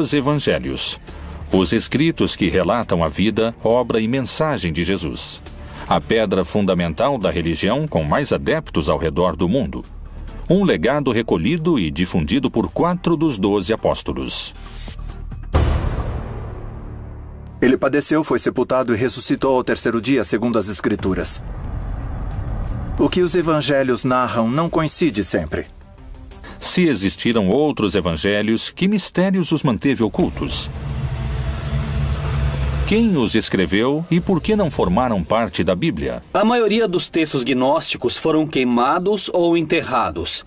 Os Evangelhos. Os escritos que relatam a vida, obra e mensagem de Jesus. A pedra fundamental da religião com mais adeptos ao redor do mundo. Um legado recolhido e difundido por 4 dos 12 apóstolos. Ele padeceu, foi sepultado e ressuscitou ao 3º dia, segundo as Escrituras. O que os evangelhos narram não coincide sempre. Se existiram outros evangelhos, que mistérios os manteve ocultos? Quem os escreveu e por que não formaram parte da Bíblia? A maioria dos textos gnósticos foram queimados ou enterrados.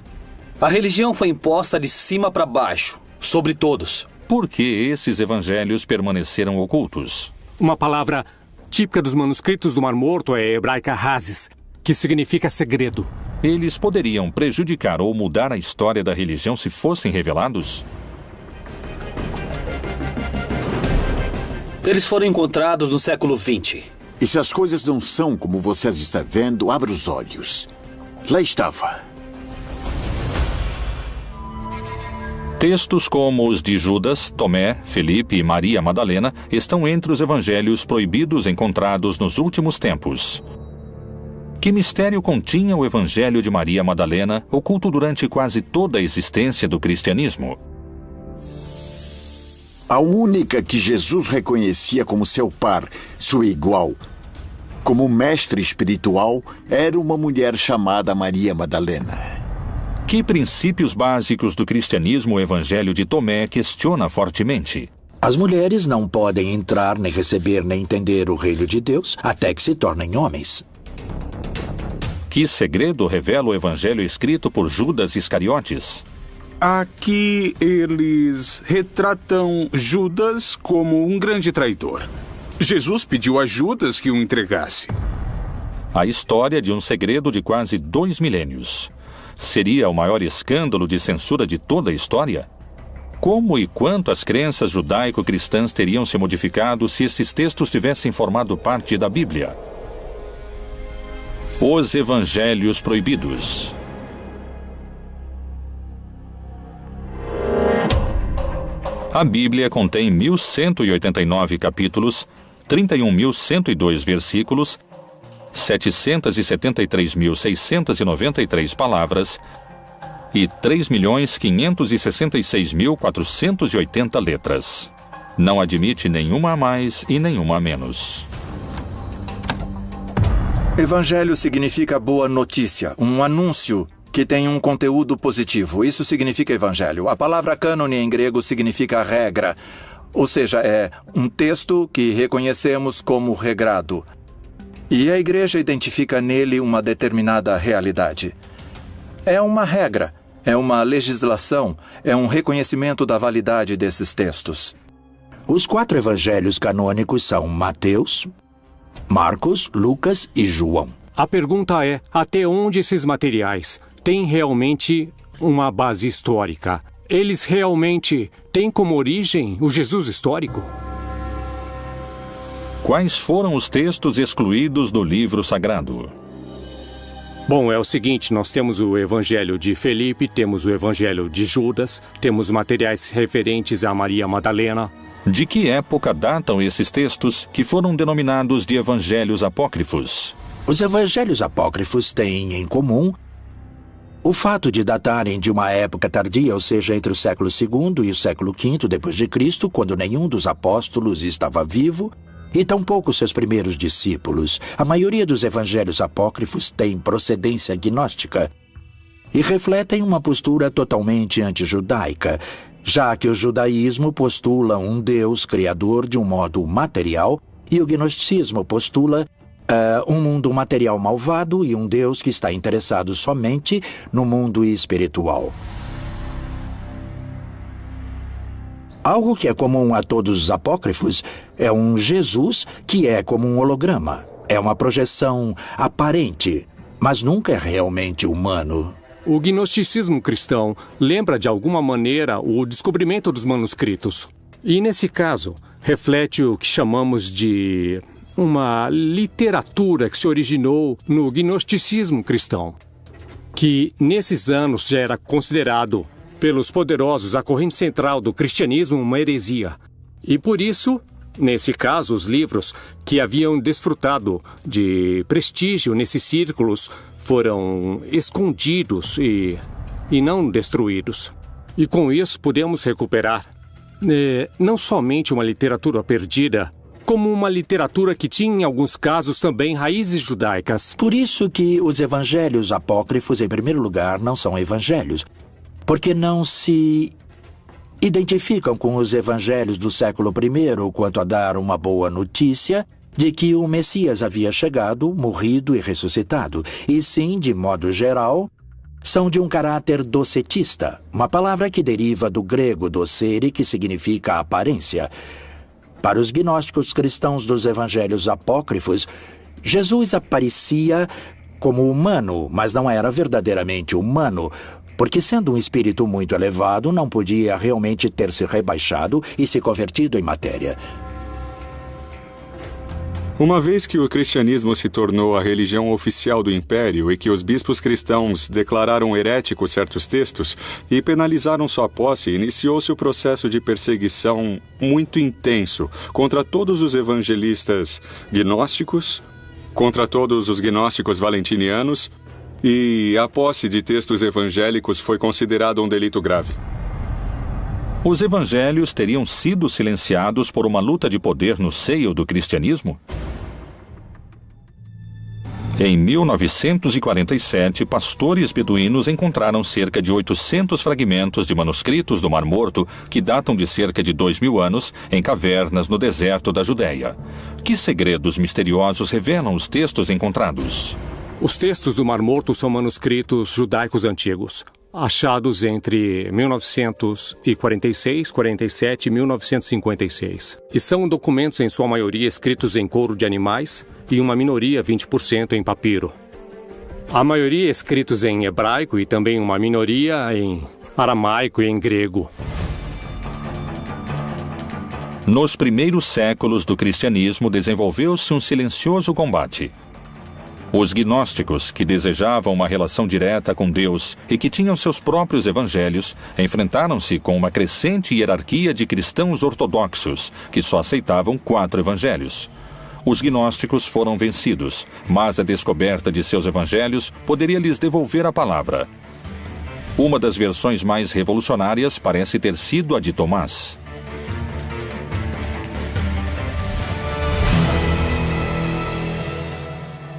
A religião foi imposta de cima para baixo, sobre todos. Por que esses evangelhos permaneceram ocultos? Uma palavra típica dos manuscritos do Mar Morto é a hebraica hazes, que significa segredo. Eles poderiam prejudicar ou mudar a história da religião se fossem revelados? Eles foram encontrados no século XX. E se as coisas não são como vocês estão vendo, abra os olhos. Lá estava. Textos como os de Judas, Tomé, Felipe e Maria Madalena estão entre os evangelhos proibidos encontrados nos últimos tempos. Que mistério continha o evangelho de Maria Madalena, oculto durante quase toda a existência do cristianismo? A única que Jesus reconhecia como seu par, sua igual, como mestre espiritual, era uma mulher chamada Maria Madalena. Que princípios básicos do cristianismo o evangelho de Tomé questiona fortemente? As mulheres não podem entrar, nem receber, nem entender o reino de Deus até que se tornem homens. Que segredo revela o evangelho escrito por Judas Iscariotes? Aqui eles retratam Judas como um grande traidor. Jesus pediu a Judas que o entregasse. A história de um segredo de quase 2 milênios. Seria o maior escândalo de censura de toda a história? Como e quanto as crenças judaico-cristãs teriam se modificado se esses textos tivessem formado parte da Bíblia? Os Evangelhos Proibidos. A Bíblia contém 1.189 capítulos, 31.102 versículos, 773.693 palavras e 3.566.480 letras. Não admite nenhuma a mais e nenhuma a menos. Evangelho significa boa notícia, um anúncio que tem um conteúdo positivo. Isso significa evangelho. A palavra cânone em grego significa regra, ou seja, é um texto que reconhecemos como regrado. E a igreja identifica nele uma determinada realidade. É uma regra, é uma legislação, é um reconhecimento da validade desses textos. Os 4 evangelhos canônicos são Mateus, Marcos, Lucas e João. A pergunta é, até onde esses materiais têm realmente uma base histórica? Eles realmente têm como origem o Jesus histórico? Quais foram os textos excluídos do livro sagrado? Bom, é o seguinte, nós temos o Evangelho de Felipe, temos o Evangelho de Judas, temos materiais referentes a Maria Madalena. De que época datam esses textos que foram denominados de evangelhos apócrifos? Os evangelhos apócrifos têm em comum o fato de datarem de uma época tardia, ou seja, entre o século II e o século V depois de Cristo, quando nenhum dos apóstolos estava vivo, e tampouco seus primeiros discípulos. A maioria dos evangelhos apócrifos tem procedência gnóstica e refletem uma postura totalmente antijudaica, já que o judaísmo postula um Deus criador de um modo material e o gnosticismo postula um mundo material malvado e um Deus que está interessado somente no mundo espiritual. Algo que é comum a todos os apócrifos é um Jesus que é como um holograma. É uma projeção aparente, mas nunca é realmente humano. O gnosticismo cristão lembra de alguma maneira o descobrimento dos manuscritos. E nesse caso, reflete o que chamamos de uma literatura que se originou no gnosticismo cristão, que nesses anos já era considerado pelos poderosos a corrente central do cristianismo uma heresia. E por isso, nesse caso, os livros que haviam desfrutado de prestígio nesses círculos foram escondidos e não destruídos. E com isso podemos recuperar não somente uma literatura perdida, como uma literatura que tinha, em alguns casos, também raízes judaicas. Por isso que os evangelhos apócrifos, em primeiro lugar, não são evangelhos, porque não se identificam com os evangelhos do século I quanto a dar uma boa notícia de que o Messias havia chegado, morrido e ressuscitado, e sim, de modo geral, são de um caráter docetista, uma palavra que deriva do grego docere, que significa aparência. Para os gnósticos cristãos dos evangelhos apócrifos, Jesus aparecia como humano, mas não era verdadeiramente humano, porque sendo um espírito muito elevado, não podia realmente ter se rebaixado e se convertido em matéria. Uma vez que o cristianismo se tornou a religião oficial do império e que os bispos cristãos declararam heréticos certos textos e penalizaram sua posse, iniciou-se o processo de perseguição muito intenso contra todos os evangelistas gnósticos, contra todos os gnósticos valentinianos, e a posse de textos evangélicos foi considerada um delito grave. Os evangelhos teriam sido silenciados por uma luta de poder no seio do cristianismo? Em 1947, pastores beduínos encontraram cerca de 800 fragmentos de manuscritos do Mar Morto que datam de cerca de 2000 anos em cavernas no deserto da Judéia. Que segredos misteriosos revelam os textos encontrados? Os textos do Mar Morto são manuscritos judaicos antigos, achados entre 1946, 47 e 1956. E são documentos, em sua maioria, escritos em couro de animais e uma minoria, 20%, em papiro. A maioria escritos em hebraico e também uma minoria em aramaico e em grego. Nos primeiros séculos do cristianismo desenvolveu-se um silencioso combate. Os gnósticos, que desejavam uma relação direta com Deus e que tinham seus próprios evangelhos, enfrentaram-se com uma crescente hierarquia de cristãos ortodoxos, que só aceitavam 4 evangelhos. Os gnósticos foram vencidos, mas a descoberta de seus evangelhos poderia lhes devolver a palavra. Uma das versões mais revolucionárias parece ter sido a de Tomás.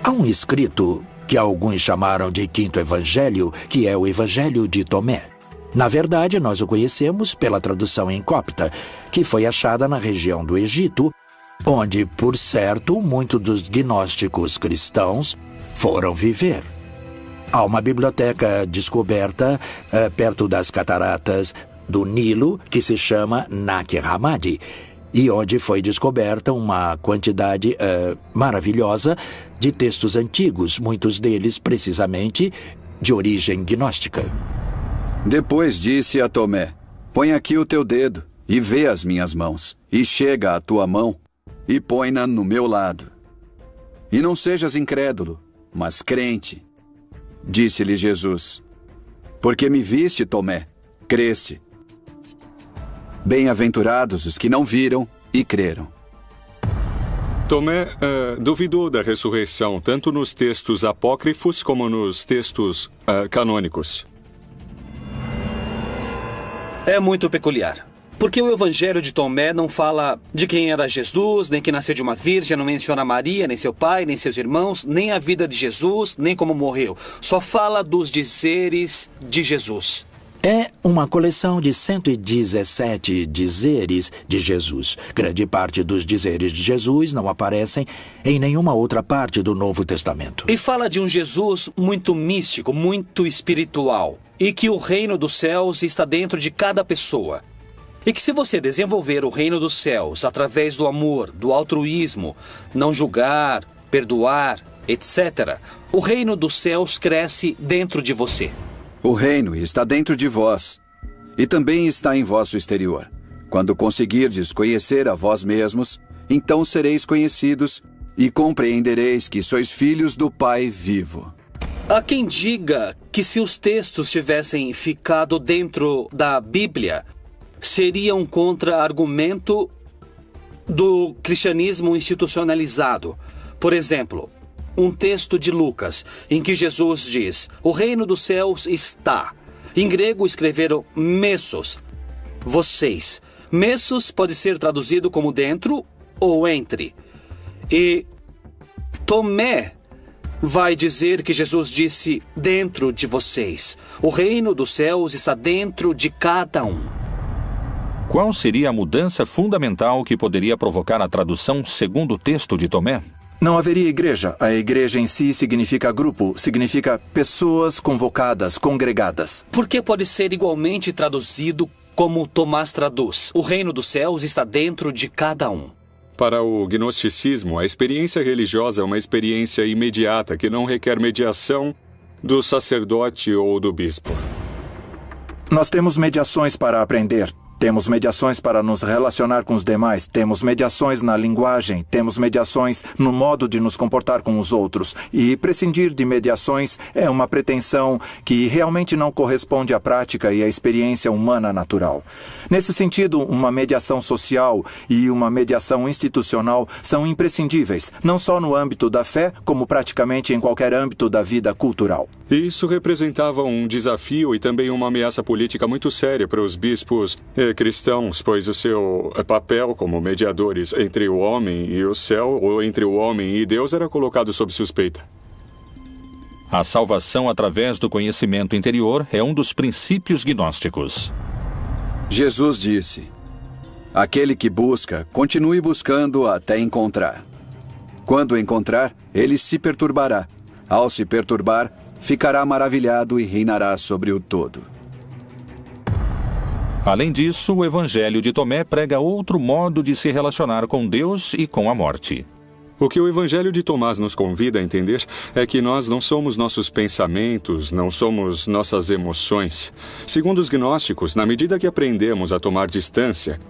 Há um escrito que alguns chamaram de Quinto Evangelho, que é o Evangelho de Tomé. Na verdade, nós o conhecemos pela tradução em copta, que foi achada na região do Egito, onde, por certo, muitos dos gnósticos cristãos foram viver. Há uma biblioteca descoberta perto das cataratas do Nilo, que se chama Nag Hammadi, e onde foi descoberta uma quantidade maravilhosa de textos antigos, muitos deles, precisamente, de origem gnóstica. Depois disse a Tomé: põe aqui o teu dedo e vê as minhas mãos, e chega a tua mão e põe-na no meu lado. E não sejas incrédulo, mas crente. Disse-lhe Jesus: porque me viste, Tomé, creste. Bem-aventurados os que não viram e creram. Tomé duvidou da ressurreição, tanto nos textos apócrifos como nos textos canônicos. É muito peculiar, porque o Evangelho de Tomé não fala de quem era Jesus, nem que nasceu de uma virgem, não menciona Maria, nem seu pai, nem seus irmãos, nem a vida de Jesus, nem como morreu. Só fala dos dizeres de Jesus. É uma coleção de 117 dizeres de Jesus. Grande parte dos dizeres de Jesus não aparecem em nenhuma outra parte do Novo Testamento. E fala de um Jesus muito místico, muito espiritual, e que o reino dos céus está dentro de cada pessoa. E que se você desenvolver o reino dos céus através do amor, do altruísmo, não julgar, perdoar, etc., o reino dos céus cresce dentro de você. O reino está dentro de vós, e também está em vosso exterior. Quando conseguirdes conhecer a vós mesmos, então sereis conhecidos e compreendereis que sois filhos do Pai vivo. Há quem diga que se os textos tivessem ficado dentro da Bíblia, seria um contra-argumento do cristianismo institucionalizado. Por exemplo, um texto de Lucas, em que Jesus diz: o reino dos céus está. Em grego escreveram mesos, vocês. Mesos pode ser traduzido como dentro ou entre. E Tomé vai dizer que Jesus disse dentro de vocês. O reino dos céus está dentro de cada um. Qual seria a mudança fundamental que poderia provocar a tradução segundo o texto de Tomé? Não haveria igreja. A igreja em si significa grupo, significa pessoas convocadas, congregadas. Por que pode ser igualmente traduzido como Tomás traduz? O reino dos céus está dentro de cada um. Para o gnosticismo, a experiência religiosa é uma experiência imediata que não requer mediação do sacerdote ou do bispo. Nós temos mediações para aprender. Temos mediações para nos relacionar com os demais, temos mediações na linguagem, temos mediações no modo de nos comportar com os outros. E prescindir de mediações é uma pretensão que realmente não corresponde à prática e à experiência humana natural. Nesse sentido, uma mediação social e uma mediação institucional são imprescindíveis, não só no âmbito da fé, como praticamente em qualquer âmbito da vida cultural. Isso representava um desafio e também uma ameaça política muito séria para os bispos cristãos, pois o seu papel como mediadores entre o homem e o céu, ou entre o homem e Deus, era colocado sob suspeita. A salvação através do conhecimento interior é um dos princípios gnósticos. Jesus disse: aquele que busca, continue buscando até encontrar. Quando encontrar, ele se perturbará. Ao se perturbar, ficará maravilhado e reinará sobre o todo. Além disso, o Evangelho de Tomé prega outro modo de se relacionar com Deus e com a morte. O que o Evangelho de Tomás nos convida a entender é que nós não somos nossos pensamentos, não somos nossas emoções. Segundo os gnósticos, na medida que aprendemos a tomar distância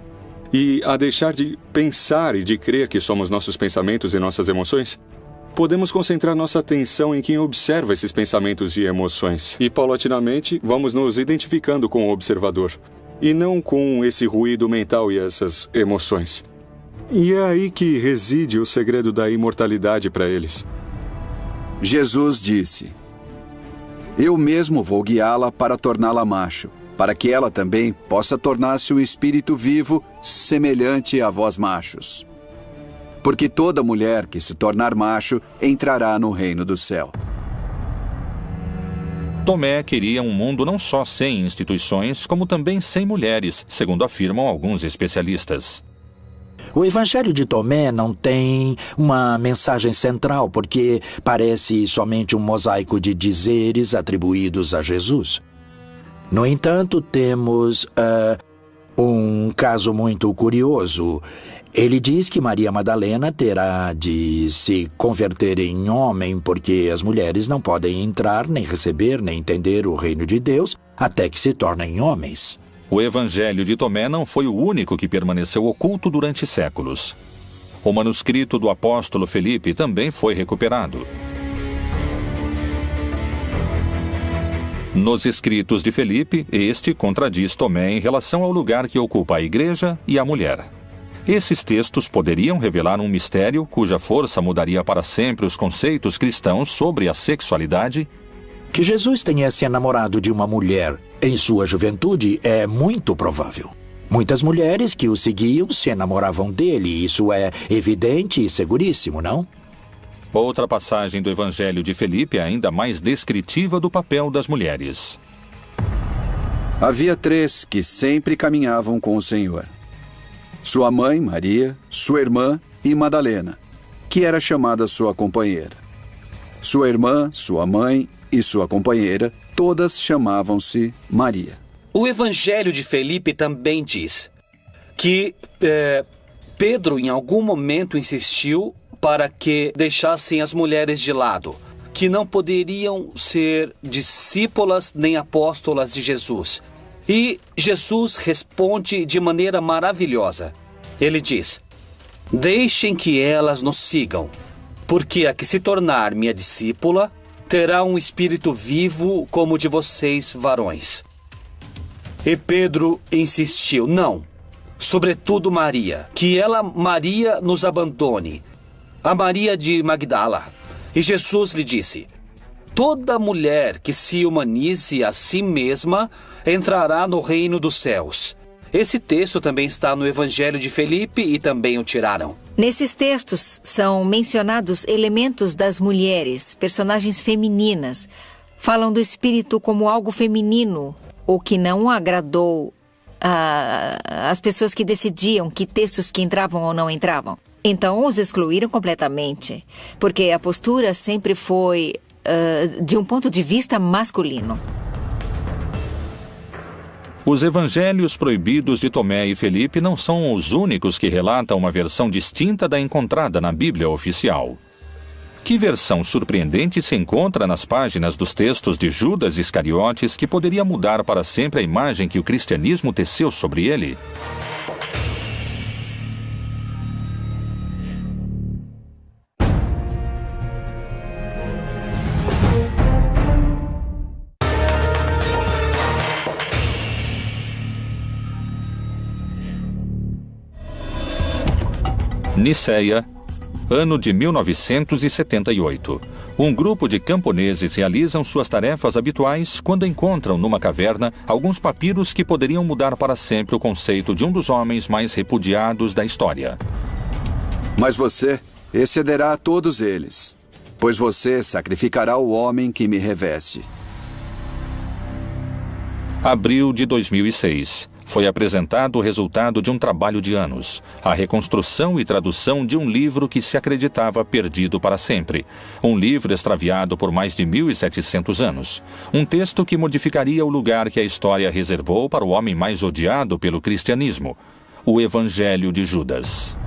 e a deixar de pensar e de crer que somos nossos pensamentos e nossas emoções, podemos concentrar nossa atenção em quem observa esses pensamentos e emoções. E, paulatinamente, vamos nos identificando com o observador, e não com esse ruído mental e essas emoções. E é aí que reside o segredo da imortalidade para eles. Jesus disse: eu mesmo vou guiá-la para torná-la macho, para que ela também possa tornar-se um espírito vivo semelhante a vós machos. Porque toda mulher que se tornar macho entrará no reino do céu. Tomé queria um mundo não só sem instituições, como também sem mulheres, segundo afirmam alguns especialistas. O Evangelho de Tomé não tem uma mensagem central, porque parece somente um mosaico de dizeres atribuídos a Jesus. No entanto, temos um caso muito curioso. Ele diz que Maria Madalena terá de se converter em homem porque as mulheres não podem entrar, nem receber, nem entender o reino de Deus até que se tornem homens. O Evangelho de Tomé não foi o único que permaneceu oculto durante séculos. O manuscrito do apóstolo Felipe também foi recuperado. Nos escritos de Felipe, este contradiz Tomé em relação ao lugar que ocupa a igreja e a mulher. Esses textos poderiam revelar um mistério cuja força mudaria para sempre os conceitos cristãos sobre a sexualidade? Que Jesus tenha se enamorado de uma mulher em sua juventude é muito provável. Muitas mulheres que o seguiam se enamoravam dele, isso é evidente e seguríssimo, não? Outra passagem do Evangelho de Felipe é ainda mais descritiva do papel das mulheres. Havia 3 que sempre caminhavam com o Senhor: sua mãe, Maria, sua irmã e Madalena, que era chamada sua companheira. Sua irmã, sua mãe e sua companheira, todas chamavam-se Maria. O Evangelho de Felipe também diz que Pedro, em algum momento, insistiu para que deixassem as mulheres de lado, que não poderiam ser discípulas nem apóstolas de Jesus. E Jesus responde de maneira maravilhosa. Ele diz: deixem que elas nos sigam, porque a que se tornar minha discípula terá um espírito vivo como o de vocês, varões. E Pedro insistiu, não, sobretudo Maria, que ela, Maria, nos abandone, a Maria de Magdala. E Jesus lhe disse, toda mulher que se humanize a si mesma entrará no reino dos céus. Esse texto também está no Evangelho de Felipe e também o tiraram. Nesses textos são mencionados elementos das mulheres, personagens femininas. Falam do espírito como algo feminino, o que não agradou às pessoas que decidiam que textos que entravam ou não entravam. Então os excluíram completamente, porque a postura sempre foi de um ponto de vista masculino. Os evangelhos proibidos de Tomé e Felipe não são os únicos que relatam uma versão distinta da encontrada na Bíblia oficial. Que versão surpreendente se encontra nas páginas dos textos de Judas Iscariotes que poderia mudar para sempre a imagem que o cristianismo teceu sobre ele? Niceia, ano de 1978. Um grupo de camponeses realizam suas tarefas habituais quando encontram numa caverna alguns papiros que poderiam mudar para sempre o conceito de um dos homens mais repudiados da história. Mas você excederá a todos eles, pois você sacrificará o homem que me reveste. Abril de 2006. Foi apresentado o resultado de um trabalho de anos, a reconstrução e tradução de um livro que se acreditava perdido para sempre. Um livro extraviado por mais de 1.700 anos. Um texto que modificaria o lugar que a história reservou para o homem mais odiado pelo cristianismo, o Evangelho de Judas.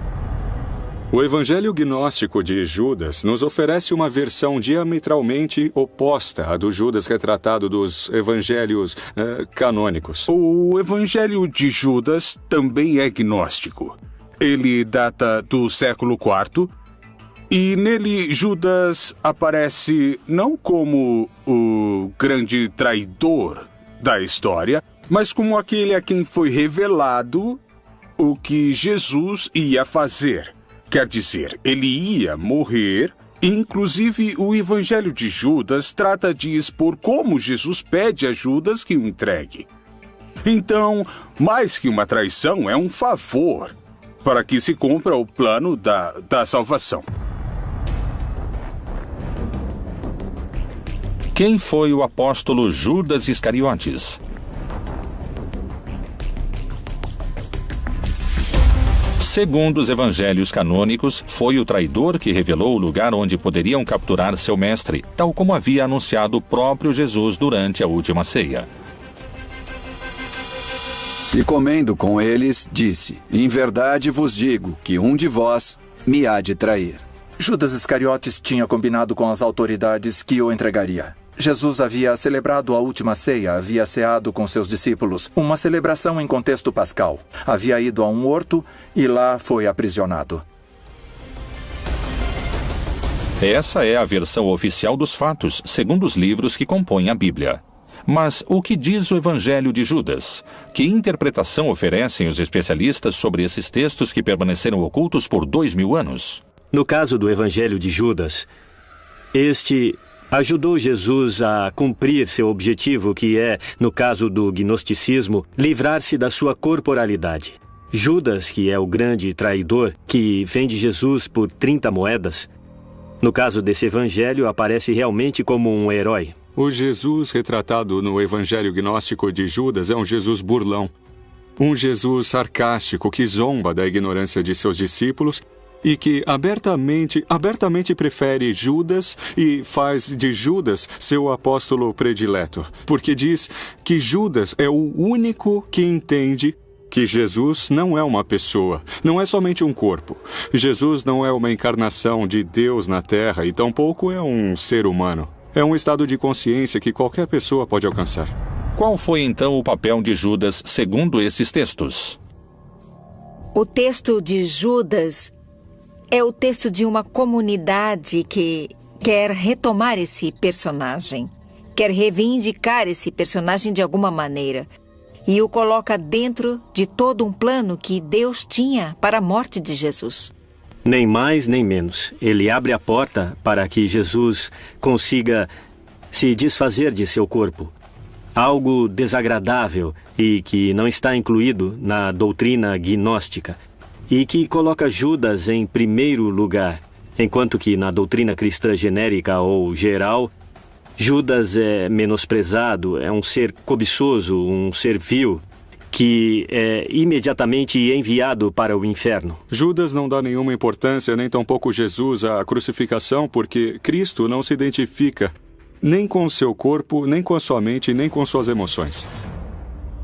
O Evangelho Gnóstico de Judas nos oferece uma versão diametralmente oposta à do Judas retratado dos evangelhos canônicos. O Evangelho de Judas também é gnóstico. Ele data do século IV e nele Judas aparece não como o grande traidor da história, mas como aquele a quem foi revelado o que Jesus ia fazer. Quer dizer, ele ia morrer. Inclusive, o Evangelho de Judas trata de expor como Jesus pede a Judas que o entregue. Então, mais que uma traição, é um favor para que se cumpra o plano da salvação. Quem foi o apóstolo Judas Iscariotes? Segundo os evangelhos canônicos, foi o traidor que revelou o lugar onde poderiam capturar seu mestre, tal como havia anunciado o próprio Jesus durante a última ceia. E comendo com eles, disse, em verdade vos digo que um de vós me há de trair. Judas Iscariotes tinha combinado com as autoridades que o entregaria. Jesus havia celebrado a última ceia, havia ceado com seus discípulos, uma celebração em contexto pascal. Havia ido a um horto e lá foi aprisionado. Essa é a versão oficial dos fatos, segundo os livros que compõem a Bíblia. Mas o que diz o Evangelho de Judas? Que interpretação oferecem os especialistas sobre esses textos que permaneceram ocultos por 2000 anos? No caso do Evangelho de Judas, este ajudou Jesus a cumprir seu objetivo, que é, no caso do gnosticismo, livrar-se da sua corporalidade. Judas, que é o grande traidor, que vende Jesus por 30 moedas, no caso desse evangelho, aparece realmente como um herói. O Jesus retratado no Evangelho Gnóstico de Judas é um Jesus burlão. Um Jesus sarcástico que zomba da ignorância de seus discípulos e que abertamente prefere Judas e faz de Judas seu apóstolo predileto, porque diz que Judas é o único que entende que Jesus não é uma pessoa, não é somente um corpo. Jesus não é uma encarnação de Deus na Terra e tampouco é um ser humano. É um estado de consciência que qualquer pessoa pode alcançar. Qual foi então o papel de Judas segundo esses textos? O texto de Judas é o texto de uma comunidade que quer retomar esse personagem, quer reivindicar esse personagem de alguma maneira e o coloca dentro de todo um plano que Deus tinha para a morte de Jesus. Nem mais nem menos. Ele abre a porta para que Jesus consiga se desfazer de seu corpo. Algo desagradável e que não está incluído na doutrina gnóstica e que coloca Judas em primeiro lugar, enquanto que na doutrina cristã genérica ou geral, Judas é menosprezado, é um ser cobiçoso, um ser vil, que é imediatamente enviado para o inferno. Judas não dá nenhuma importância, nem tampouco Jesus, à crucificação, porque Cristo não se identifica nem com o seu corpo, nem com a sua mente, nem com suas emoções.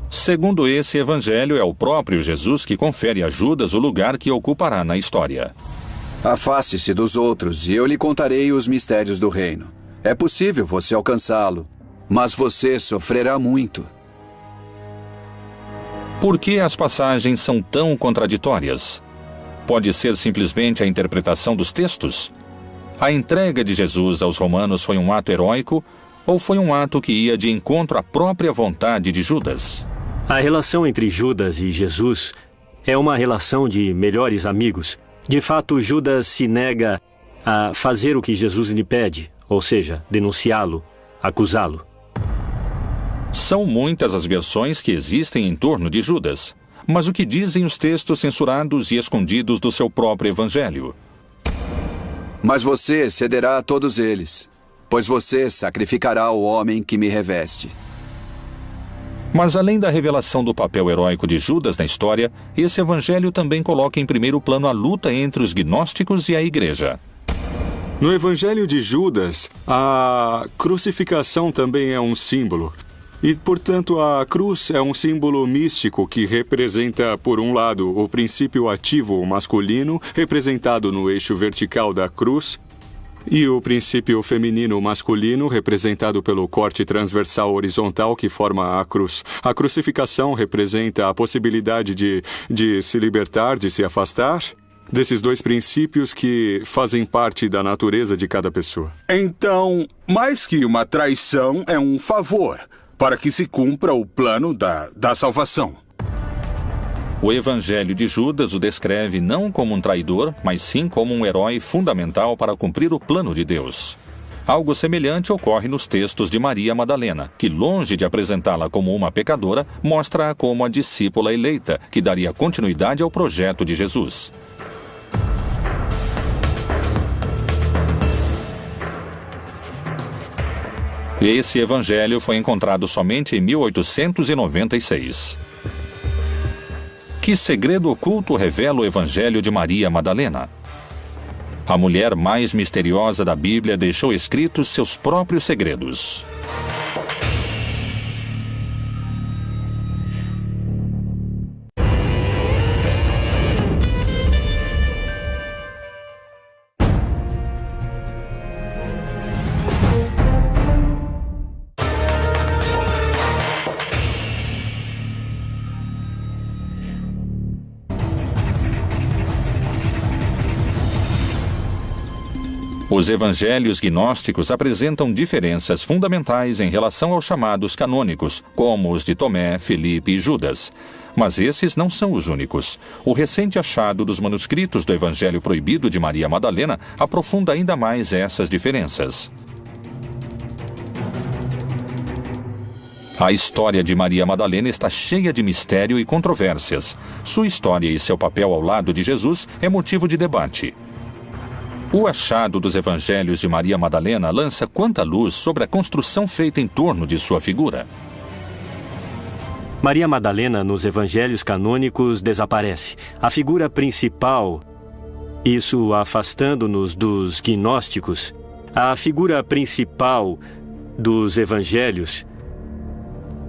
Segundo esse evangelho, é o próprio Jesus que confere a Judas o lugar que ocupará na história. Afaste-se dos outros e eu lhe contarei os mistérios do reino. É possível você alcançá-lo, mas você sofrerá muito. Por que as passagens são tão contraditórias? Pode ser simplesmente a interpretação dos textos? A entrega de Jesus aos romanos foi um ato heróico ou foi um ato que ia de encontro à própria vontade de Judas? A relação entre Judas e Jesus é uma relação de melhores amigos. De fato, Judas se nega a fazer o que Jesus lhe pede, ou seja, denunciá-lo, acusá-lo. São muitas as versões que existem em torno de Judas. Mas o que dizem os textos censurados e escondidos do seu próprio evangelho? Mas você cederá a todos eles, pois você sacrificará o homem que me reveste. Mas além da revelação do papel heróico de Judas na história, esse evangelho também coloca em primeiro plano a luta entre os gnósticos e a igreja. No evangelho de Judas, a crucificação também é um símbolo. E, portanto, a cruz é um símbolo místico que representa, por um lado, o princípio ativo masculino, representado no eixo vertical da cruz, e o princípio feminino masculino, representado pelo corte transversal horizontal que forma a cruz. A crucificação representa a possibilidade de se libertar, de se afastar desses dois princípios que fazem parte da natureza de cada pessoa. Então, mais que uma traição, é um favor para que se cumpra o plano da salvação. O evangelho de Judas o descreve não como um traidor, mas sim como um herói fundamental para cumprir o plano de Deus. Algo semelhante ocorre nos textos de Maria Madalena, que, longe de apresentá-la como uma pecadora, mostra-a como a discípula eleita, que daria continuidade ao projeto de Jesus. Esse evangelho foi encontrado somente em 1896. Que segredo oculto revela o evangelho de Maria Madalena? A mulher mais misteriosa da Bíblia deixou escritos seus próprios segredos. Os evangelhos gnósticos apresentam diferenças fundamentais em relação aos chamados canônicos, como os de Tomé, Felipe e Judas. Mas esses não são os únicos. O recente achado dos manuscritos do Evangelho Proibido de Maria Madalena aprofunda ainda mais essas diferenças. A história de Maria Madalena está cheia de mistério e controvérsias. Sua história e seu papel ao lado de Jesus é motivo de debate. O achado dos evangelhos de Maria Madalena lança quanta luz sobre a construção feita em torno de sua figura. Maria Madalena, nos evangelhos canônicos, desaparece. A figura principal, isso afastando-nos dos gnósticos, a figura principal dos evangelhos,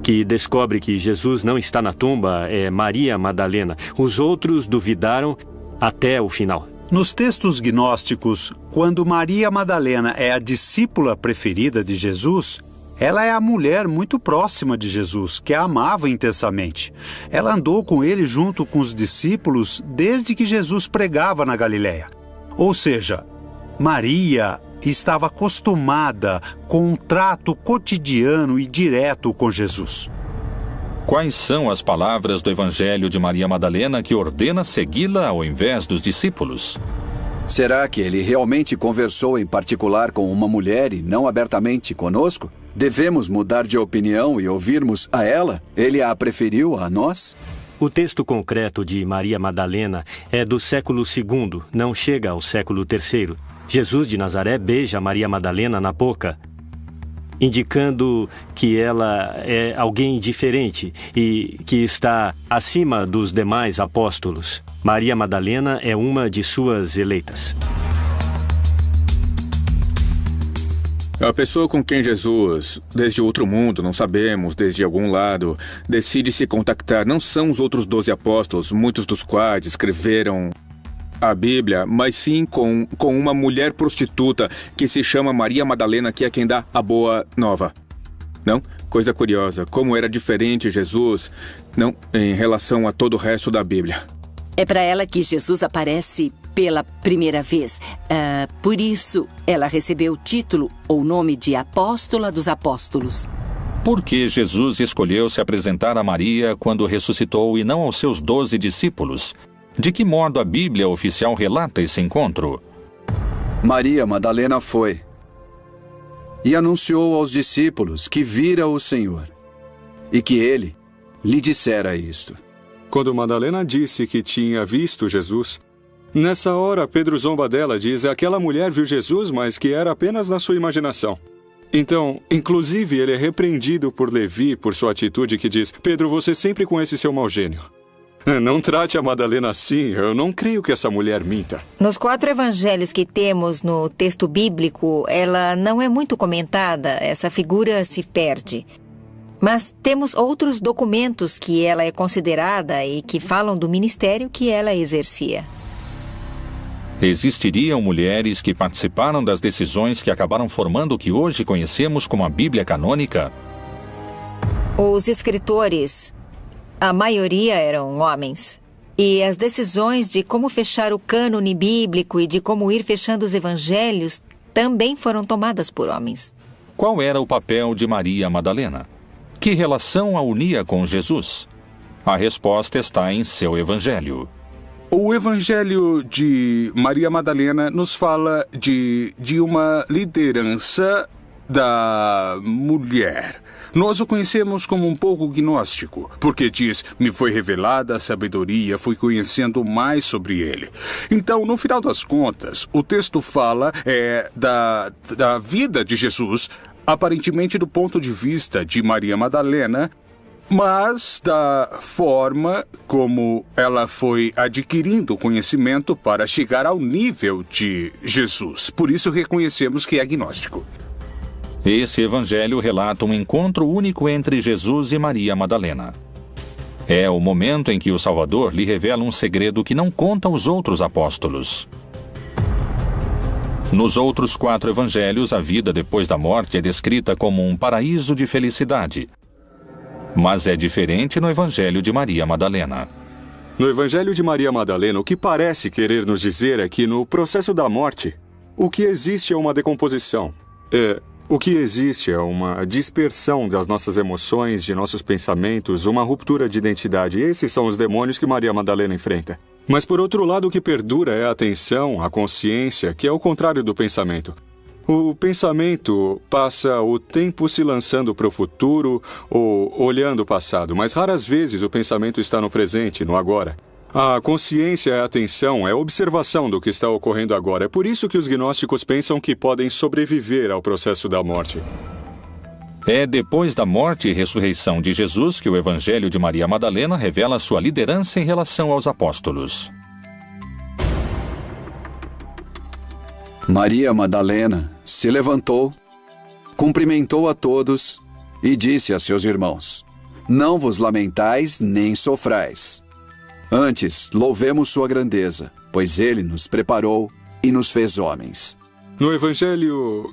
que descobre que Jesus não está na tumba, é Maria Madalena. Os outros duvidaram até o final. Nos textos gnósticos, quando Maria Madalena é a discípula preferida de Jesus, ela é a mulher muito próxima de Jesus, que a amava intensamente. Ela andou com ele junto com os discípulos desde que Jesus pregava na Galileia. Ou seja, Maria estava acostumada com um trato cotidiano e direto com Jesus. Quais são as palavras do Evangelho de Maria Madalena que ordena segui-la ao invés dos discípulos? Será que ele realmente conversou em particular com uma mulher e não abertamente conosco? Devemos mudar de opinião e ouvirmos a ela? Ele a preferiu a nós? O texto concreto de Maria Madalena é do século II, não chega ao século III. Jesus de Nazaré beija Maria Madalena na boca, indicando que ela é alguém diferente e que está acima dos demais apóstolos. Maria Madalena é uma de suas eleitas. A pessoa com quem Jesus, desde outro mundo, não sabemos, desde algum lado, decide se contactar não são os outros 12 apóstolos, muitos dos quais escreveram a Bíblia, mas sim com uma mulher prostituta que se chama Maria Madalena, que é quem dá a boa nova. Não? Coisa curiosa, como era diferente Jesus, não, em relação a todo o resto da Bíblia. É para ela que Jesus aparece pela primeira vez. Por isso, ela recebeu o título ou nome de Apóstola dos Apóstolos. Por que Jesus escolheu se apresentar a Maria quando ressuscitou e não aos seus 12 discípulos? De que modo a Bíblia oficial relata esse encontro? Maria Madalena foi e anunciou aos discípulos que vira o Senhor e que ele lhe dissera isto. Quando Madalena disse que tinha visto Jesus, nessa hora Pedro zomba dela, diz: aquela mulher viu Jesus, mas que era apenas na sua imaginação. Então, inclusive, ele é repreendido por Levi por sua atitude que diz: Pedro, você sempre com esse seu mau gênio. Não trate a Madalena assim, eu não creio que essa mulher minta. Nos 4 evangelhos que temos no texto bíblico, ela não é muito comentada, essa figura se perde. Mas temos outros documentos que ela é considerada e que falam do ministério que ela exercia. Existiriam mulheres que participaram das decisões que acabaram formando o que hoje conhecemos como a Bíblia canônica? Os escritores, a maioria eram homens. E as decisões de como fechar o cânone bíblico e de como ir fechando os evangelhos também foram tomadas por homens. Qual era o papel de Maria Madalena? Que relação a unia com Jesus? A resposta está em seu evangelho. O Evangelho de Maria Madalena nos fala de uma liderança da mulher. Nós o conhecemos como um pouco gnóstico, porque diz: me foi revelada a sabedoria, fui conhecendo mais sobre ele. Então, no final das contas, o texto fala da vida de Jesus, aparentemente do ponto de vista de Maria Madalena, mas da forma como ela foi adquirindo conhecimento para chegar ao nível de Jesus. Por isso reconhecemos que é agnóstico. Esse evangelho relata um encontro único entre Jesus e Maria Madalena. É o momento em que o Salvador lhe revela um segredo que não conta aos outros apóstolos. Nos outros 4 evangelhos, a vida depois da morte é descrita como um paraíso de felicidade. Mas é diferente no Evangelho de Maria Madalena. No Evangelho de Maria Madalena, o que parece querer nos dizer é que no processo da morte, o que existe é uma decomposição. O que existe é uma dispersão das nossas emoções, de nossos pensamentos, uma ruptura de identidade. Esses são os demônios que Maria Madalena enfrenta. Mas, por outro lado, o que perdura é a atenção, a consciência, que é o contrário do pensamento. O pensamento passa o tempo se lançando para o futuro ou olhando o passado, mas raras vezes o pensamento está no presente, no agora. A consciência é a atenção, é a observação do que está ocorrendo agora. É por isso que os gnósticos pensam que podem sobreviver ao processo da morte. É depois da morte e ressurreição de Jesus que o Evangelho de Maria Madalena revela sua liderança em relação aos apóstolos. Maria Madalena se levantou, cumprimentou a todos e disse a seus irmãos: não vos lamentais nem sofrais. Antes, louvemos sua grandeza, pois ele nos preparou e nos fez homens. No Evangelho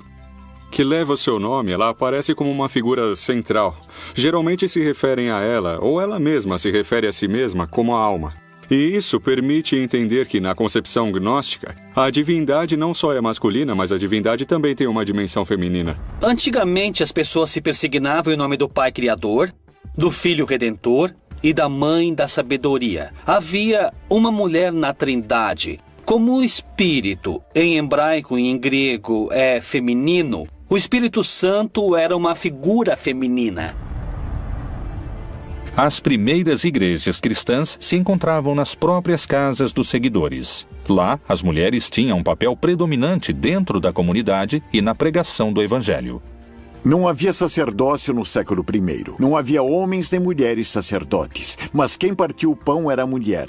que leva o seu nome, ela aparece como uma figura central. Geralmente se referem a ela, ou ela mesma se refere a si mesma como a alma. E isso permite entender que, na concepção gnóstica, a divindade não só é masculina, mas a divindade também tem uma dimensão feminina. Antigamente, as pessoas se persignavam em nome do Pai Criador, do Filho Redentor e da Mãe da Sabedoria. Havia uma mulher na Trindade. Como o Espírito, em hebraico e em grego, é feminino, o Espírito Santo era uma figura feminina. As primeiras igrejas cristãs se encontravam nas próprias casas dos seguidores. Lá, as mulheres tinham um papel predominante dentro da comunidade e na pregação do Evangelho. Não havia sacerdócio no século I. Não havia homens nem mulheres sacerdotes, mas quem partiu o pão era a mulher.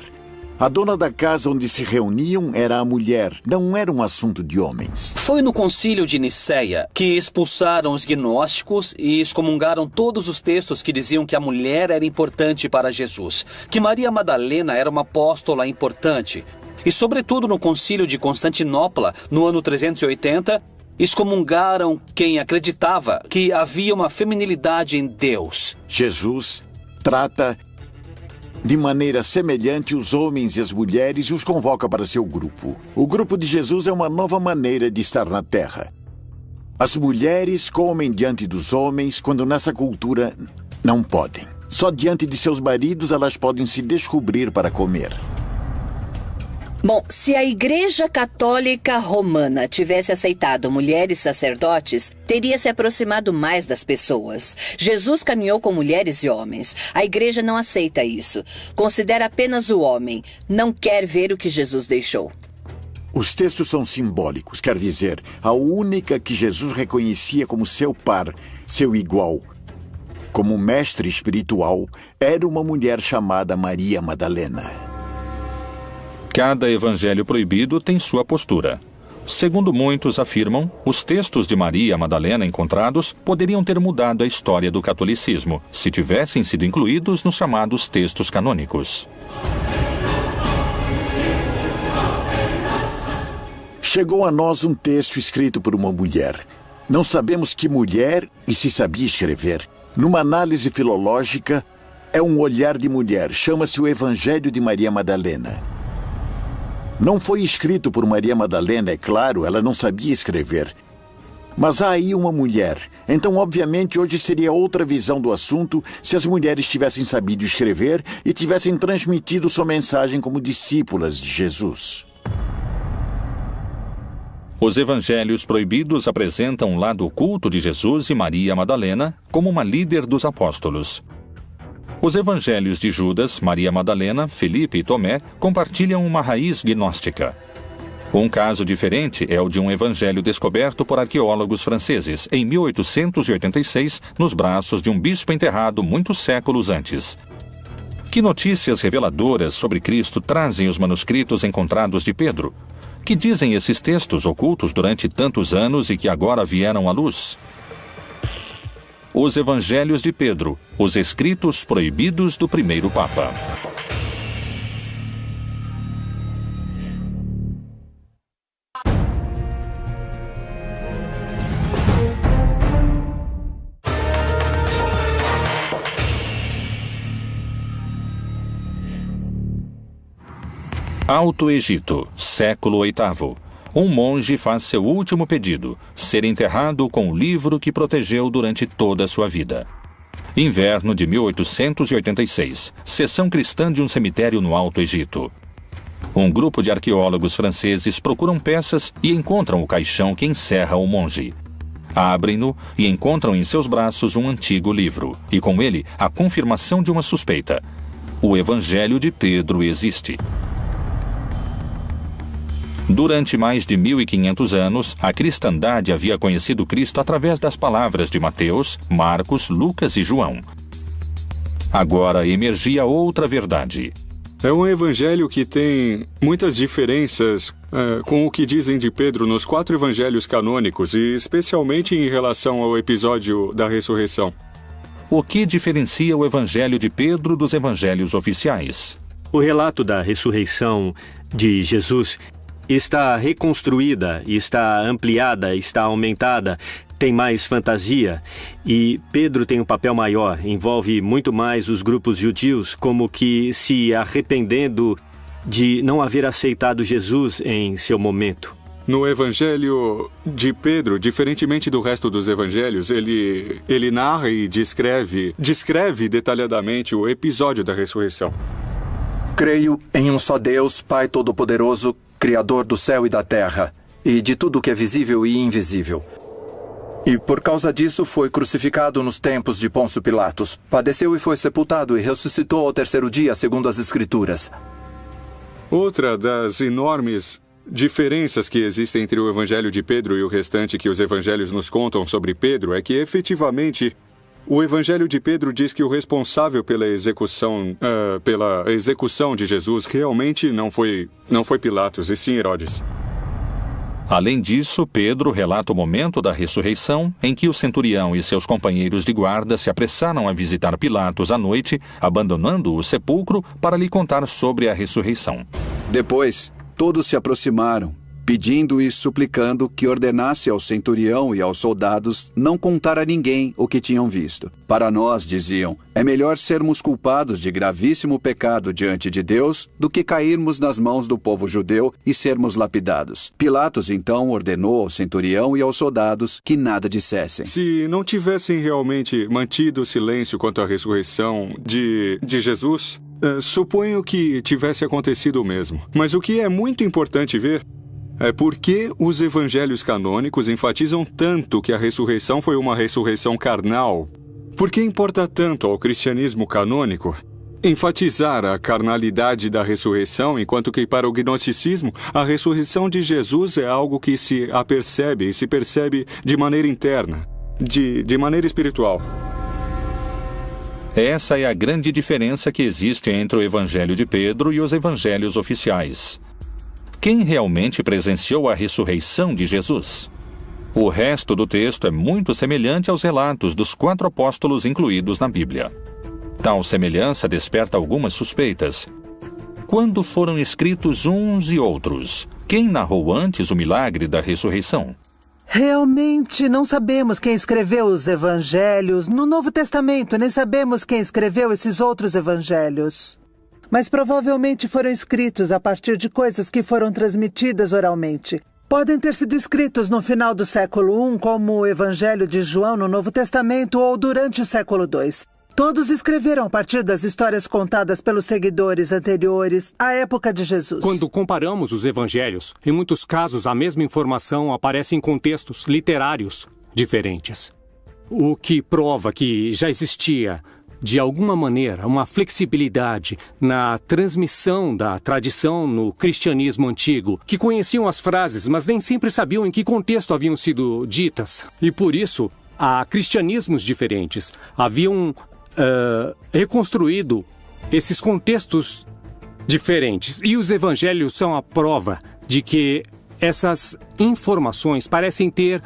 A dona da casa onde se reuniam era a mulher, não era um assunto de homens. Foi no concílio de Nicéia que expulsaram os gnósticos e excomungaram todos os textos que diziam que a mulher era importante para Jesus, que Maria Madalena era uma apóstola importante. E sobretudo no concílio de Constantinopla, no ano 380, excomungaram quem acreditava que havia uma feminilidade em Deus. Jesus trata de maneira semelhante os homens e as mulheres e os convoca para seu grupo. O grupo de Jesus é uma nova maneira de estar na Terra. As mulheres comem diante dos homens quando nessa cultura não podem. Só diante de seus maridos elas podem se descobrir para comer. Bom, se a Igreja Católica Romana tivesse aceitado mulheres sacerdotes, teria se aproximado mais das pessoas. Jesus caminhou com mulheres e homens. A Igreja não aceita isso. Considera apenas o homem. Não quer ver o que Jesus deixou. Os textos são simbólicos, quer dizer, a única que Jesus reconhecia como seu par, seu igual, como mestre espiritual, era uma mulher chamada Maria Madalena. Cada evangelho proibido tem sua postura. Segundo muitos afirmam, os textos de Maria Madalena encontrados poderiam ter mudado a história do catolicismo, se tivessem sido incluídos nos chamados textos canônicos. Chegou a nós um texto escrito por uma mulher. Não sabemos que mulher e se sabia escrever. Numa análise filológica, é um olhar de mulher. Chama-se o Evangelho de Maria Madalena. Não foi escrito por Maria Madalena, é claro, ela não sabia escrever. Mas há aí uma mulher. Então, obviamente, hoje seria outra visão do assunto se as mulheres tivessem sabido escrever e tivessem transmitido sua mensagem como discípulas de Jesus. Os evangelhos proibidos apresentam o lado oculto de Jesus e Maria Madalena como uma líder dos apóstolos. Os evangelhos de Judas, Maria Madalena, Felipe e Tomé compartilham uma raiz gnóstica. Um caso diferente é o de um evangelho descoberto por arqueólogos franceses em 1886, nos braços de um bispo enterrado muitos séculos antes. Que notícias reveladoras sobre Cristo trazem os manuscritos encontrados de Pedro? Que dizem esses textos ocultos durante tantos anos e que agora vieram à luz? Os Evangelhos de Pedro, os escritos proibidos do primeiro Papa. Alto Egito, século VIII. Um monge faz seu último pedido, ser enterrado com o livro que protegeu durante toda a sua vida. Inverno de 1886, sessão cristã de um cemitério no Alto Egito. Um grupo de arqueólogos franceses procuram peças e encontram o caixão que encerra o monge. Abrem-no e encontram em seus braços um antigo livro, e com ele a confirmação de uma suspeita. O Evangelho de Pedro existe. Durante mais de 1500 anos, a cristandade havia conhecido Cristo através das palavras de Mateus, Marcos, Lucas e João. Agora emergia outra verdade. É um evangelho que tem muitas diferenças com o que dizem de Pedro nos 4 evangelhos canônicos, e especialmente em relação ao episódio da ressurreição. O que diferencia o evangelho de Pedro dos evangelhos oficiais? O relato da ressurreição de Jesus está reconstruída, está ampliada, está aumentada, tem mais fantasia, e Pedro tem um papel maior, envolve muito mais os grupos judius, como que se arrependendo de não haver aceitado Jesus em seu momento. No Evangelho de Pedro, diferentemente do resto dos evangelhos, ele narra e descreve detalhadamente o episódio da ressurreição. Creio em um só Deus, Pai Todo-Poderoso, Criador do céu e da terra, e de tudo que é visível e invisível. E por causa disso foi crucificado nos tempos de Pôncio Pilatos. Padeceu e foi sepultado e ressuscitou ao terceiro dia, segundo as Escrituras. Outra das enormes diferenças que existem entre o Evangelho de Pedro e o restante que os evangelhos nos contam sobre Pedro é que, efetivamente, o Evangelho de Pedro diz que o responsável pela execução de Jesus realmente não foi Pilatos, e sim Herodes. Além disso, Pedro relata o momento da ressurreição em que o centurião e seus companheiros de guarda se apressaram a visitar Pilatos à noite, abandonando o sepulcro para lhe contar sobre a ressurreição. Depois, todos se aproximaram, pedindo e suplicando que ordenasse ao centurião e aos soldados não contar a ninguém o que tinham visto. Para nós, diziam, é melhor sermos culpados de gravíssimo pecado diante de Deus do que cairmos nas mãos do povo judeu e sermos lapidados. Pilatos, então, ordenou ao centurião e aos soldados que nada dissessem. Se não tivessem realmente mantido silêncio quanto à ressurreição de Jesus, suponho que tivesse acontecido o mesmo. Mas o que é muito importante ver é por que os evangelhos canônicos enfatizam tanto que a ressurreição foi uma ressurreição carnal. Por que importa tanto ao cristianismo canônico enfatizar a carnalidade da ressurreição, enquanto que para o gnosticismo a ressurreição de Jesus é algo que se apercebe e se percebe de maneira interna, de maneira espiritual? Essa é a grande diferença que existe entre o Evangelho de Pedro e os evangelhos oficiais. Quem realmente presenciou a ressurreição de Jesus? O resto do texto é muito semelhante aos relatos dos 4 apóstolos incluídos na Bíblia. Tal semelhança desperta algumas suspeitas. Quando foram escritos uns e outros? Quem narrou antes o milagre da ressurreição? Realmente não sabemos quem escreveu os evangelhos no Novo Testamento, nem sabemos quem escreveu esses outros evangelhos. Mas provavelmente foram escritos a partir de coisas que foram transmitidas oralmente. Podem ter sido escritos no final do século I, como o Evangelho de João no Novo Testamento, ou durante o século II. Todos escreveram a partir das histórias contadas pelos seguidores anteriores à época de Jesus. Quando comparamos os evangelhos, em muitos casos a mesma informação aparece em contextos literários diferentes. O que prova que já existia, de alguma maneira, uma flexibilidade na transmissão da tradição no cristianismo antigo, que conheciam as frases, mas nem sempre sabiam em que contexto haviam sido ditas. E por isso, há cristianismos diferentes. Haviam reconstruído esses contextos diferentes. E os evangelhos são a prova de que essas informações parecem ter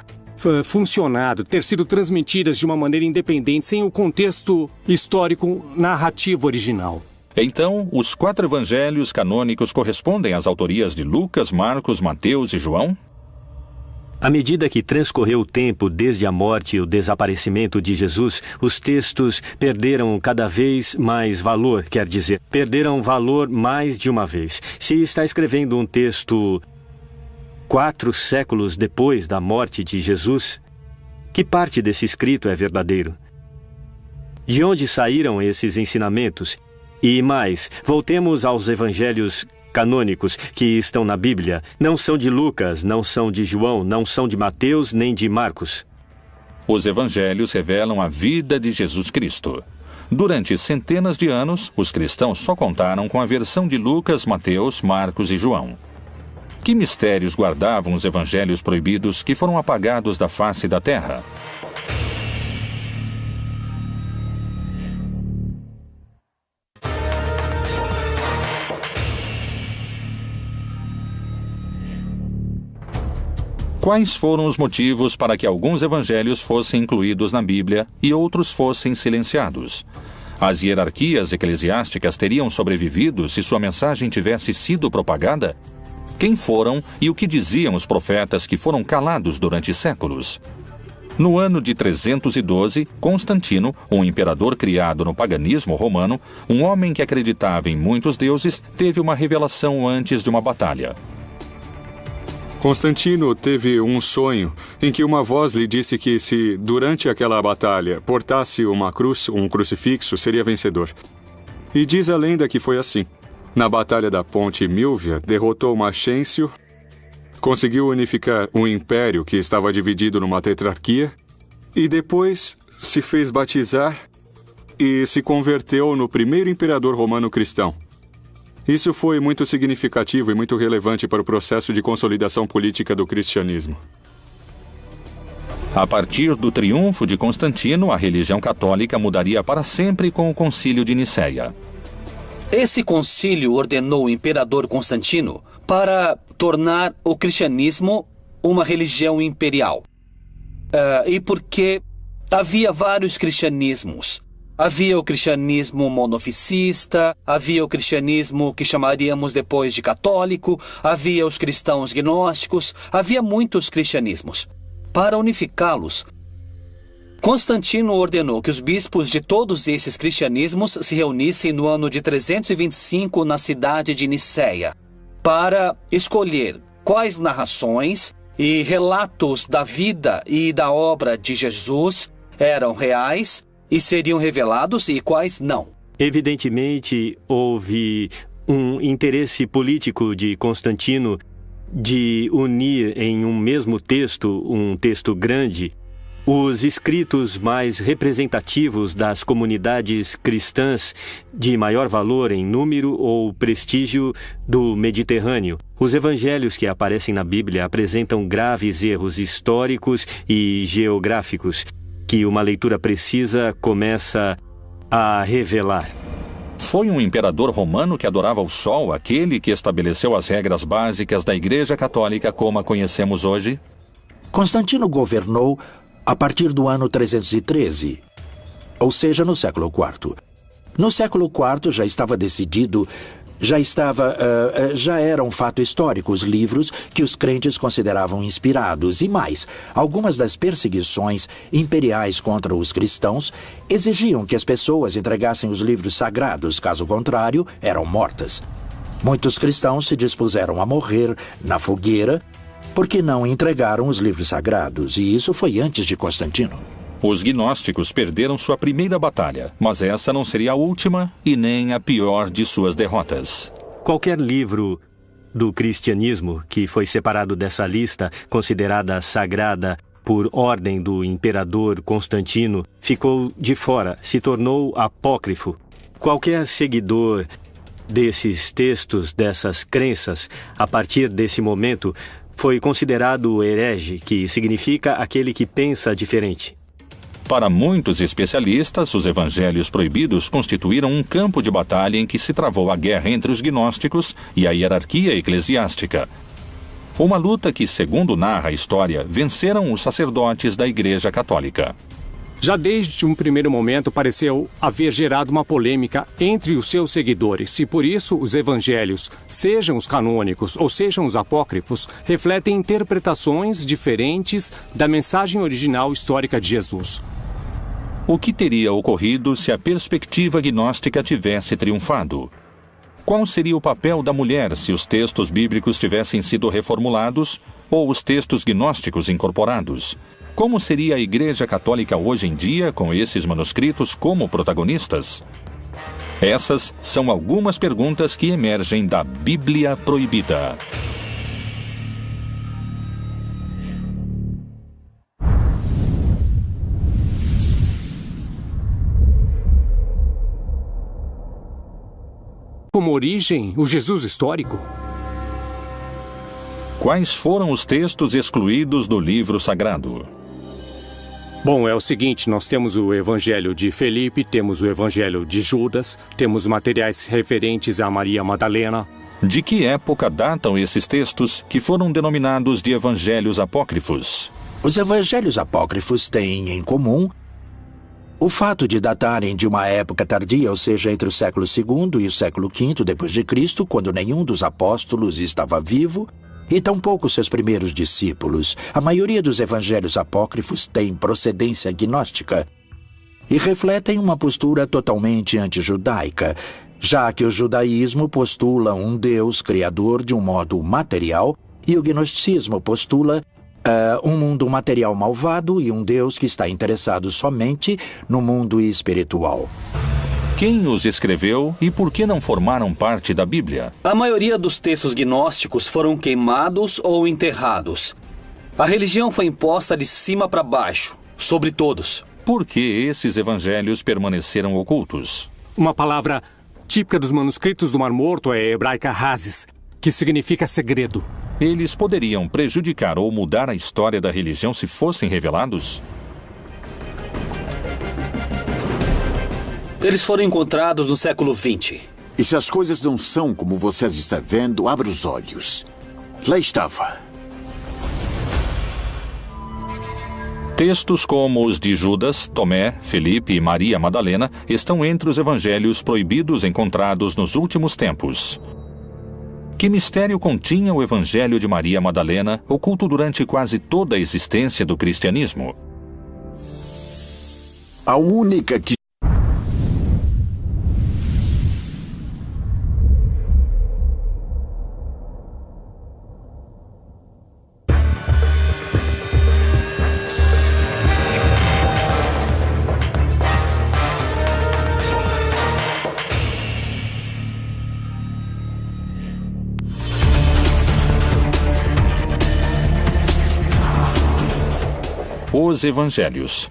funcionado, ter sido transmitidas de uma maneira independente, sem o contexto histórico narrativo original. Então, os 4 evangelhos canônicos correspondem às autorias de Lucas, Marcos, Mateus e João? À medida que transcorreu o tempo desde a morte e o desaparecimento de Jesus, os textos perderam cada vez mais valor, quer dizer, perderam valor mais de uma vez. Se está escrevendo um texto 4 séculos depois da morte de Jesus, que parte desse escrito é verdadeiro? De onde saíram esses ensinamentos? E mais, voltemos aos evangelhos canônicos que estão na Bíblia. Não são de Lucas, não são de João, não são de Mateus nem de Marcos. Os evangelhos revelam a vida de Jesus Cristo. Durante centenas de anos, os cristãos só contaram com a versão de Lucas, Mateus, Marcos e João. Que mistérios guardavam os evangelhos proibidos que foram apagados da face da terra? Quais foram os motivos para que alguns evangelhos fossem incluídos na Bíblia e outros fossem silenciados? As hierarquias eclesiásticas teriam sobrevivido se sua mensagem tivesse sido propagada? Quem foram e o que diziam os profetas que foram calados durante séculos? No ano de 312, Constantino, um imperador criado no paganismo romano, um homem que acreditava em muitos deuses, teve uma revelação antes de uma batalha. Constantino teve um sonho em que uma voz lhe disse que se, durante aquela batalha, portasse uma cruz, um crucifixo, seria vencedor. E diz a lenda que foi assim. Na batalha da Ponte Milvia, derrotou Maxêncio, conseguiu unificar um império que estava dividido numa tetrarquia e depois se fez batizar e se converteu no primeiro imperador romano cristão. Isso foi muito significativo e muito relevante para o processo de consolidação política do cristianismo. A partir do triunfo de Constantino, a religião católica mudaria para sempre com o Concílio de Nicéia. Esse concílio ordenou o imperador Constantino para tornar o cristianismo uma religião imperial. E porque havia vários cristianismos. Havia o cristianismo monofisista, havia o cristianismo que chamaríamos depois de católico, havia os cristãos gnósticos, havia muitos cristianismos. Para unificá-los, Constantino ordenou que os bispos de todos esses cristianismos se reunissem no ano de 325 na cidade de Nicéia, para escolher quais narrações e relatos da vida e da obra de Jesus eram reais e seriam revelados e quais não. Evidentemente, houve um interesse político de Constantino de unir em um mesmo texto, um texto grande, os escritos mais representativos das comunidades cristãs de maior valor em número ou prestígio do Mediterrâneo. Os evangelhos que aparecem na Bíblia apresentam graves erros históricos e geográficos que uma leitura precisa começa a revelar. Foi um imperador romano que adorava o sol, aquele que estabeleceu as regras básicas da Igreja Católica como a conhecemos hoje? Constantino governou a partir do ano 313, ou seja, no século IV. No século IV já estava decidido, já era um fato histórico os livros que os crentes consideravam inspirados. E mais, algumas das perseguições imperiais contra os cristãos exigiam que as pessoas entregassem os livros sagrados, caso contrário, eram mortas. Muitos cristãos se dispuseram a morrer na fogueira porque não entregaram os livros sagrados, e isso foi antes de Constantino. Os gnósticos perderam sua primeira batalha, mas essa não seria a última e nem a pior de suas derrotas. Qualquer livro do cristianismo que foi separado dessa lista, considerada sagrada por ordem do imperador Constantino, ficou de fora, se tornou apócrifo. Qualquer seguidor desses textos, dessas crenças, a partir desse momento, foi considerado herege, que significa aquele que pensa diferente. Para muitos especialistas, os evangelhos proibidos constituíram um campo de batalha em que se travou a guerra entre os gnósticos e a hierarquia eclesiástica. Uma luta que, segundo narra a história, venceram os sacerdotes da Igreja Católica. Já desde um primeiro momento pareceu haver gerado uma polêmica entre os seus seguidores, e por isso os evangelhos, sejam os canônicos ou sejam os apócrifos, refletem interpretações diferentes da mensagem original histórica de Jesus. O que teria ocorrido se a perspectiva gnóstica tivesse triunfado? Qual seria o papel da mulher se os textos bíblicos tivessem sido reformulados ou os textos gnósticos incorporados? Como seria a Igreja Católica hoje em dia com esses manuscritos como protagonistas? Essas são algumas perguntas que emergem da Bíblia Proibida. Como origem, o Jesus histórico? Quais foram os textos excluídos do livro sagrado? Bom, é o seguinte, nós temos o Evangelho de Felipe, temos o Evangelho de Judas, temos materiais referentes a Maria Madalena. De que época datam esses textos que foram denominados de evangelhos apócrifos? Os evangelhos apócrifos têm em comum o fato de datarem de uma época tardia, ou seja, entre o século II e o século V depois de Cristo, quando nenhum dos apóstolos estava vivo, E tampouco seus primeiros discípulos. A maioria dos evangelhos apócrifos tem procedência gnóstica e refletem uma postura totalmente antijudaica, já que o judaísmo postula um Deus criador de um modo material e o gnosticismo postula um mundo material malvado e um Deus que está interessado somente no mundo espiritual. Quem os escreveu e por que não formaram parte da Bíblia? A maioria dos textos gnósticos foram queimados ou enterrados. A religião foi imposta de cima para baixo, sobre todos. Por que esses evangelhos permaneceram ocultos? Uma palavra típica dos manuscritos do Mar Morto é a hebraica hazes, que significa segredo. Eles poderiam prejudicar ou mudar a história da religião se fossem revelados? Eles foram encontrados no século XX. E se as coisas não são como vocês estão vendo, abra os olhos. Lá estava. Textos como os de Judas, Tomé, Felipe e Maria Madalena estão entre os evangelhos proibidos encontrados nos últimos tempos. Que mistério continha o evangelho de Maria Madalena, oculto durante quase toda a existência do cristianismo? A única que Os Evangelhos.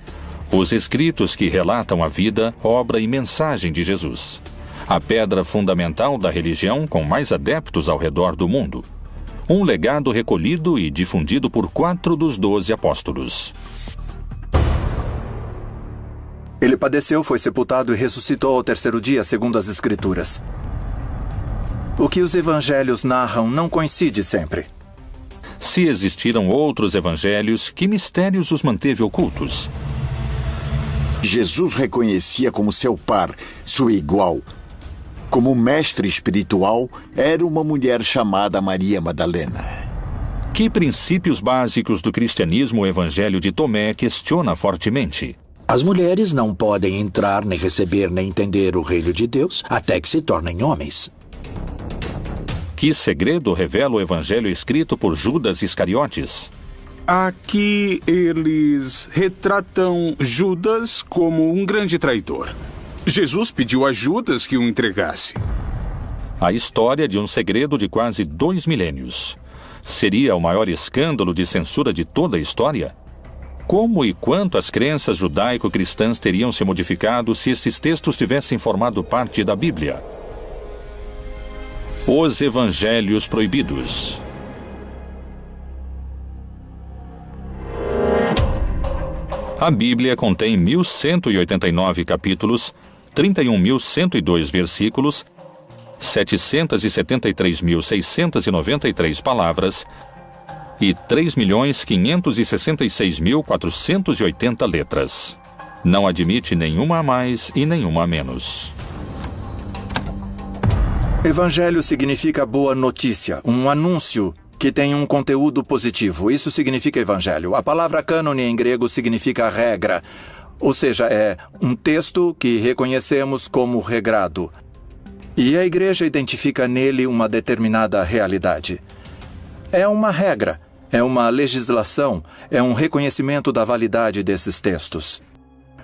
Os escritos que relatam a vida, obra e mensagem de Jesus. A pedra fundamental da religião com mais adeptos ao redor do mundo. Um legado recolhido e difundido por 4 dos 12 apóstolos. Ele padeceu, foi sepultado e ressuscitou ao 3º dia, segundo as Escrituras. O que os evangelhos narram não coincide sempre. Se existiram outros evangelhos, que mistérios os manteve ocultos? Jesus reconhecia como seu par, sua igual. Como mestre espiritual, era uma mulher chamada Maria Madalena. Que princípios básicos do cristianismo o evangelho de Tomé questiona fortemente? As mulheres não podem entrar, nem receber, nem entender o reino de Deus até que se tornem homens. Que segredo revela o evangelho escrito por Judas Iscariotes? Aqui eles retratam Judas como um grande traidor. Jesus pediu a Judas que o entregasse. A história de um segredo de quase 2 milênios. Seria o maior escândalo de censura de toda a história? Como e quanto as crenças judaico-cristãs teriam se modificado se esses textos tivessem formado parte da Bíblia? Os Evangelhos Proibidos. A Bíblia contém 1.189 capítulos, 31.102 versículos, 773.693 palavras e 3.566.480 letras. Não admite nenhuma a mais e nenhuma a menos. Evangelho significa boa notícia, um anúncio que tem um conteúdo positivo. Isso significa evangelho. A palavra cânone em grego significa regra, ou seja, é um texto que reconhecemos como regrado. E a igreja identifica nele uma determinada realidade. É uma regra, é uma legislação, é um reconhecimento da validade desses textos.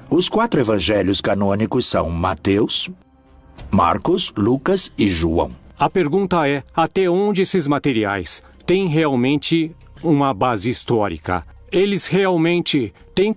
Os 4 evangelhos canônicos são Mateus, Marcos, Lucas e João. A pergunta é, até onde esses materiais têm realmente uma base histórica? Eles realmente têm